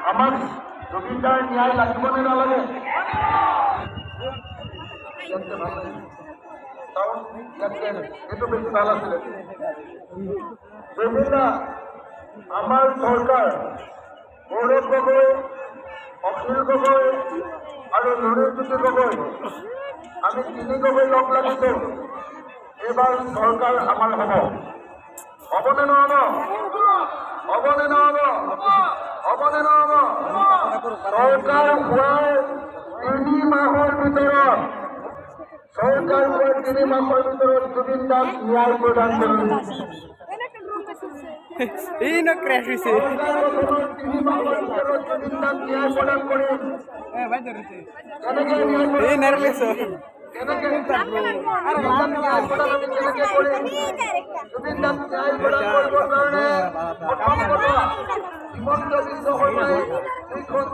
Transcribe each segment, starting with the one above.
আমাক জুবিনদাৰ ন্যায় লাগিবনে নালাগে? এইটো বেছি ভাল আছিলে। জুবিনদা আমাৰ চৰকাৰ গৌৰৱ গগৈ, অখিল গগৈ আৰু নৰেন্দ্ৰজ্যোতি গগৈ, আমি তিনি গগৈ লগ লাগিছো। এইবাৰ চৰকাৰ আমাৰ হ'ব, হ'বনে নহ'ব? হ'বনে নহ'ব? হ'বনে নহ'ব? চৰকাৰ হোৱাৰ 3 মাহৰ ভিতৰত জুবিন দাস ন্যায় প্ৰদান কৰিব। এই ন ক্ৰ্যাশ হইছে জুবিন দাস ন্যায় প্ৰদান কৰিম। এই নাৰ্ভাস জুবিন দাস ন্যায় প্ৰদান কৰিবৰ কাৰণে প্ৰথম কথা হিমন্ত বিশ্ব শৰ্মাই এইখন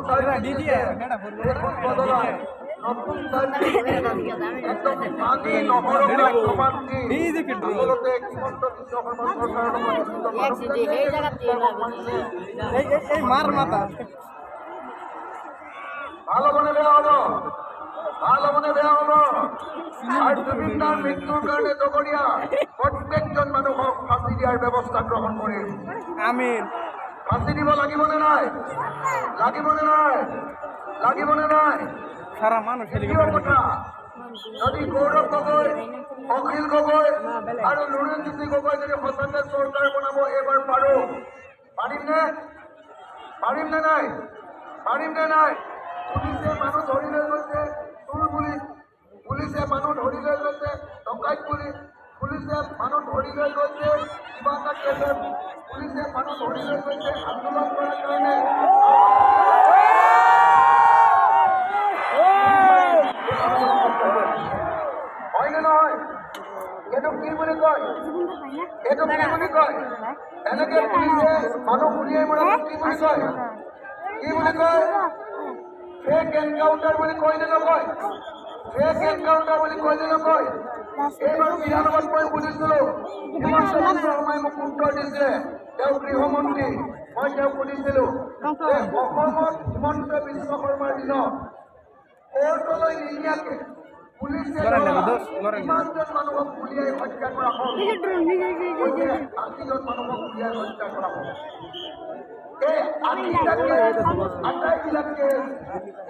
নতুন একদম পানী নহৰকা সমাপ্তি আচলতে হিমন্ত বিশ্ব শৰ্মা চৰকাৰৰ এই মার মাথা ভাল হ'বনে বেয়া হ'ব? ভাল হ'বনে বেয়া হ'ব? আৰু জুবিন দাৰ মৃত্যুৰ কাৰণে জগৰীয়া প্ৰত্যেকজন মানুহক ফাঁচি দিয়াৰ ব্যৱস্থা গ্ৰহণ কৰিম। আমিন। ফাঁচি দিব লাগিবনে নাই? লাগিবনে নাই? লাগিবনে নাই? সাৰা মানুষ কথা যদি গৌৰৱ গগৈ, অখিল গগৈ আৰু নৰেন্দ্ৰজ্যোতি গগৈ যদি সঁচাকৈ চৰকাৰ বনাব এইবাৰ পাৰো, পাৰিমনে? পাৰিমনে নাই? পাৰিমনে নাই? পুলিচে মানুহ ধৰি লৈ গৈছে চোৰ বুলি, পুলিচে মানুহ ধৰি লৈ গৈছে ডকাইত বুলি, পুলিচে মানুহ ধৰি লৈ গৈছে কিবা এটা কেছত, পুলিচে মানুহ ধৰি লৈ গৈছে আন্দোলন কৰাৰ কাৰণে। হয়নে নহয়? এইটো কি বুলি কয়? এইটো কি বুলি কয়? এনেকে পুলিচে মানুহ উলিয়াই মৰাক কি বুলি কয়? কি বুলি কয়? ফেক এনকাউণ্টাৰ বুলি কয় নে নকয়? ফেক এনকাউণ্টাৰ বুলি কয় নে নকয়? এইবাৰ বিধানসভাত মই সুধিছিলো, হিমন্ত বিশ্ব শৰ্মাই মোক উত্তৰ দিছিলে, তেওঁ গৃহমন্ত্ৰী। মই তেওঁক সুধিছিলো যে অসমত হিমন্ত বিশ্ব শৰ্মাৰ দিনত কোৰ্টলৈ নিনিয়াকে পুলিচে কিমানজন মানুহক উলিয়াই হত্যা কৰা হ'ল? 80জন মানুহক উলিয়াই হত্যা কৰা হ'ল। এই 80টাকে আটাইবিলাকে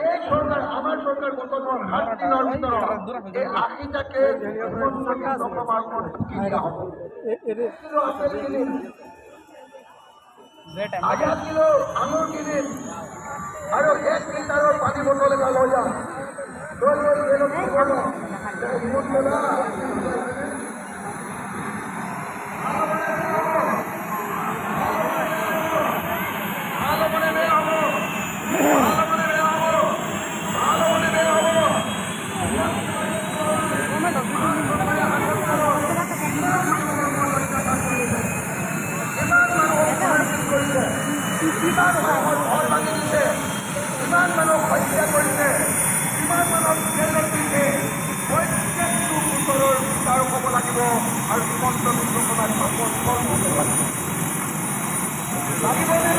এই চৰকাৰ, আমাৰ চৰকাৰ গঠনৰ 7 দিনৰ ভিতৰত এই 80টাকে দিয়া হ'ব। আপেল কিনিম, আধা কিলো আঙুৰ কিনিম আৰু 1 লিটাৰৰ পানী বটল এটা লৈ যাম। কিমান মানুহৰ ঘৰ ভাঙি দিছে, কিমান মানুহক হত্যা কৰিছে, কিমান মানুহক জেলত দিছে, প্ৰত্যেকটো গোচৰৰ বিচাৰ হ'ব লাগিব আৰু হিমন্ত বিশ্ব শৰ্মাই লাগিবনে?